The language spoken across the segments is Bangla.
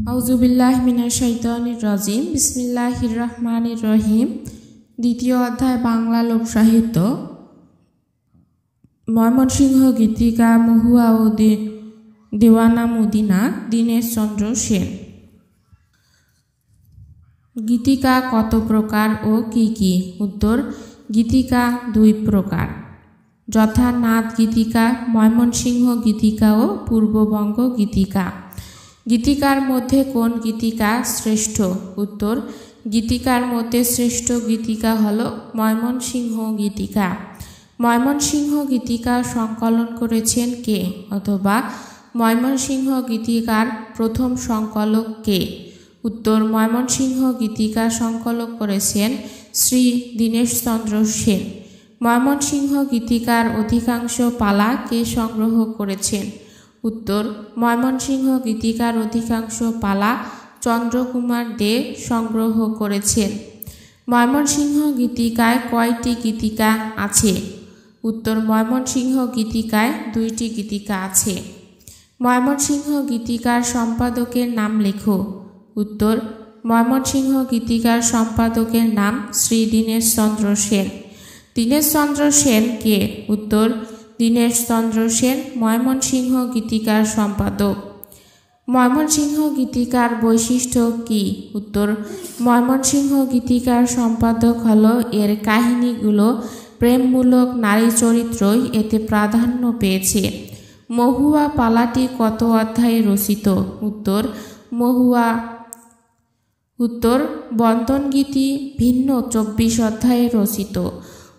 আউযুবিল্লাহি মিনাশ শাইতানির রাজিম। বিসমিল্লাহির রহমানির রহিম। দ্বিতীয় অধ্যায় বাংলা লোকসাহিত্য। ময়মনসিংহ গীতিকা মহুয়া ও দেওয়ানা মদিনা। দীনেশচন্দ্র সেন। গীতিকা কত প্রকার ও কি কি? উত্তর, গীতিকা দুই প্রকার, যথা নাদ গীতিকা, ময়মনসিংহ গীতিকা ও পূর্ববঙ্গ গীতিকা। গীতিকার মধ্যে কোন গীতিকা শ্রেষ্ঠ? উত্তর, গীতিকার মধ্যে শ্রেষ্ঠ গীতিকা হল ময়মনসিংহ গীতিকা। ময়মনসিংহ গীতিকা সংকলন করেছেন কে, অথবা ময়মনসিংহ গীতিকার প্রথম সংকলক কে? উত্তর, ময়মনসিংহ গীতিকা সংকলন করেছেন শ্রী দীনেশচন্দ্র সেন। ময়মনসিংহ গীতিকার অধিকাংশ পালা কে সংগ্রহ করেছেন? উত্তর, ময়মনসিংহ গীতিকার অধিকাংশ পালা চন্দ্রকুমার দে সংগ্রহ করেছেন। ময়মনসিংহ গীতিকায় কয়টি গীতিকা আছে? উত্তর, ময়মনসিংহ গীতিকায় দুইটি গীতিকা আছে। ময়মনসিংহ গীতিকার সম্পাদকের নাম লেখো। উত্তর, ময়মনসিংহ গীতিকার সম্পাদকের নাম শ্রী দীনেশচন্দ্র সেন। দীনেশচন্দ্র সেন কে? উত্তর, দীনেশচন্দ্র সেন ময়মনসিংহ গীতিকার সম্পাদক। ময়মনসিংহ গীতিকার বৈশিষ্ট্য কি? উত্তর, ময়মনসিংহ গীতিকার সম্পাদক হল এর কাহিনীগুলো প্রেমমূলক নারী চরিত্রই এতে প্রাধান্য পেয়েছে। মহুয়া পালাটি কত অধ্যায়ে রচিত? উত্তর, বন্দনগীতি ভিন্ন 24 অধ্যায়ে রচিত।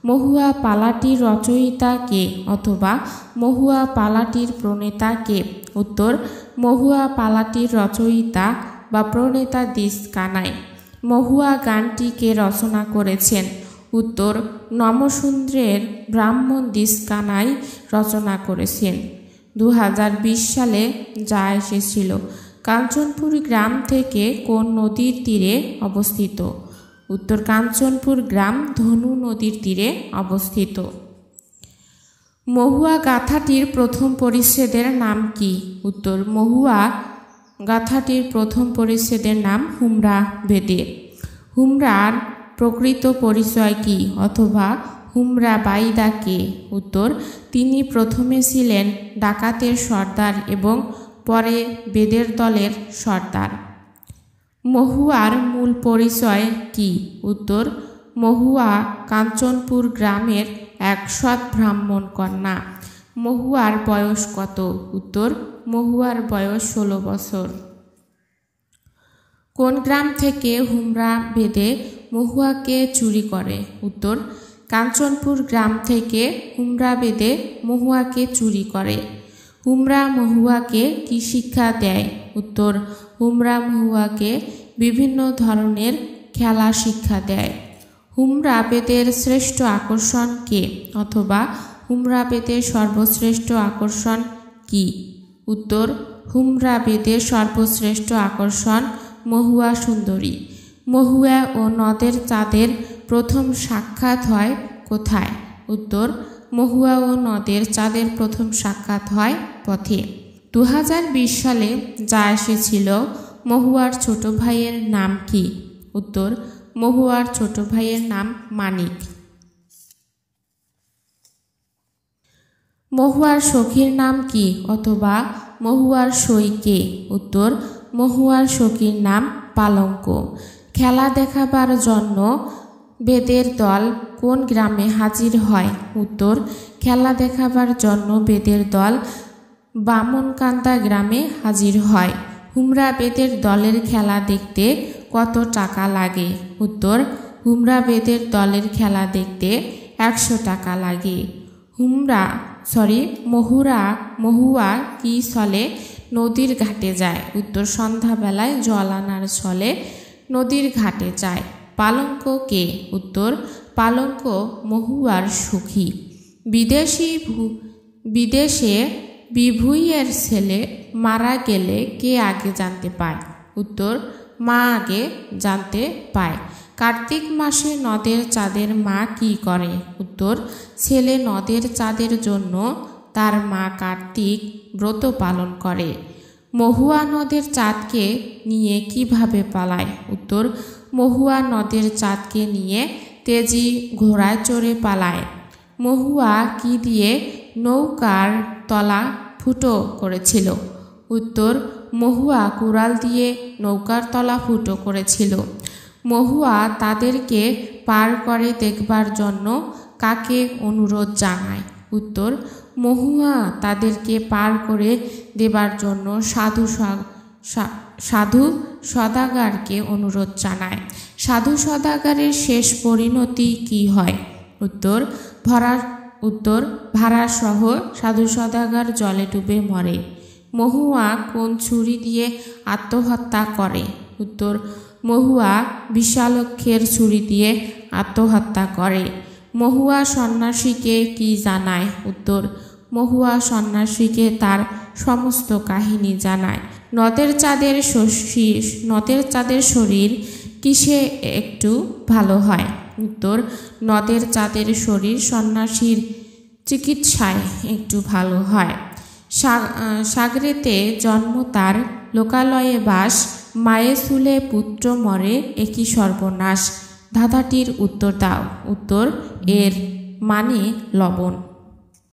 মহুয়া পালাটির রচয়িতা কে, অথবা মহুয়া পালাটির প্রণেতা কে? উত্তর, মহুয়া পালাটির রচয়িতা বা প্রণেতা দিস কানাই। মহুয়া গানটি কে রচনা করেছেন? উত্তর, নমসূন্দ্রের ব্রাহ্মণ দিস কানাই রচনা করেছেন। 2020 সালে যা এসেছিল। কাঞ্চনপুর গ্রাম থেকে কোন নদীর তীরে অবস্থিত? উত্তর, কাঞ্চনপুর গ্রাম ধনু নদীর তীরে অবস্থিত। মহুয়া গাথাটির প্রথম পরিচ্ছেদের নাম কি? উত্তর, মহুয়া গাথাটির প্রথম পরিচ্ছেদের নাম হুমরা বেদে। হুমরার প্রকৃত পরিচয় কি, অথবা হুমরা বাইদা কে? উত্তর, তিনি প্রথমে ছিলেন ডাকাতের সর্দার এবং পরে বেদের দলের সর্দার। মহুয়ার মূল পরিচয় কি? উত্তর, মহুয়া কাঞ্চনপুর গ্রামের এক সৎ ব্রাহ্মণ কন্যা। মহুয়ার বয়স কত? উত্তর, মহুয়ার বয়স 16 বছর। কোন গ্রাম থেকে হুমরা বেদে মহুয়াকে চুরি করে? উত্তর, কাঞ্চনপুর গ্রাম থেকে হুমরা বেদে মহুয়াকে চুরি করে। হুমরা মহুয়াকে কি শিক্ষা দেয়? উত্তর, হুমরা মহুয়াকে বিভিন্ন ধরনের খেলা শিক্ষা দেয়। হুমরা বেদের শ্রেষ্ঠ আকর্ষণ কে, অথবা হুমরা বেদের সর্বশ্রেষ্ঠ আকর্ষণ কি? উত্তর, হুমরা বেদের সর্বশ্রেষ্ঠ আকর্ষণ মহুয়া সুন্দরী। মহুয়া ও নদের চাঁদের প্রথম সাক্ষাৎ হয় কোথায়? উত্তর, মহুয়া ও নদের চাঁদের প্রথম সাক্ষাৎ হয় পথে। 2020 সালে যা এসেছিল। মহুয়ার ছোট ভাইয়ের নাম কি? উত্তর, মহুয়ার ছোট ভাইয়ের নাম মানিক। মহুয়ার সখীর নাম কি, অথবা মহুয়ার সই কে? উত্তর, মহুয়ার সখীর নাম পালঙ্ক। খেলা দেখাবার জন্য বেদের দল কোন গ্রামে হাজির হয়? উত্তর, খেলা দেখাবার জন্য বেদের দল বামনকান্দা গ্রামে হাজির হয়। হুমরা বেদের দলের খেলা দেখতে কত টাকা লাগে? উত্তর, হুমরা বেদের দলের খেলা দেখতে 100 টাকা লাগে। মহুয়া কি ছলে নদীর ঘাটে যায়? উত্তর, সন্ধ্যাবেলায় জল আনার ছলে নদীর ঘাটে যায়। পালঙ্ক কে? উত্তর, পালঙ্ক মহুয়ার সখী। বিদেশে বিভুইয়ের ছেলে মারা গেলে কে আগে জানতে পায়? উত্তর, মা আগে জানতে পায়। কার্তিক মাসে নদের চাঁদের মা কি করে? উত্তর, ছেলে নদের চাঁদের জন্য তার মা কার্তিক ব্রত পালন করে। মহুয়া নদের চাঁদকে নিয়ে কিভাবে পালায়? উত্তর, মহুয়া নদের চাঁদকে নিয়ে তেজি ঘোড়ায় চড়ে পালায়। মহুয়া কি দিয়ে নৌকার তলা ফুটো করেছিল? উত্তর, মহুয়া কুড়াল দিয়ে নৌকার তলা ফুটো করেছিল। মহুয়া তাদেরকে পার করে দেখবার জন্য কাকে অনুরোধ জানায়? উত্তর, মহুয়া তাদেরকে পার করে দেবার জন্য সাধু সদাগরকে অনুরোধ জানায়। সাধু সদাগরের শেষ পরিণতি কি হয়? উত্তর, ভাড়া সহ সাধু সদাগর জলে ডুবে মরে। মহুয়া কোন ছুরি দিয়ে আত্মহত্যা করে? উত্তর, মহুয়া বিশালক্ষের ছুরি দিয়ে আত্মহত্যা করে। মহুয়া সন্ন্যাসীকে কি জানায়? উত্তর, মহুয়া সন্ন্যাসীকে তার সমস্ত কাহিনী জানায়। নদের চাঁদের শরীর কিসে একটু ভালো হয়? উত্তর, নদের চাঁদের শরীর সন্ন্যাসীর চিকিৎসায় একটু ভালো হয়। সাগরেতে জন্ম তার লোকালয়ে বাস, মায়ে শুলে পুত্র মরে একই সর্বনাশ। ধাঁধাটির উত্তর দাও। উত্তর, এর মানে লবণ।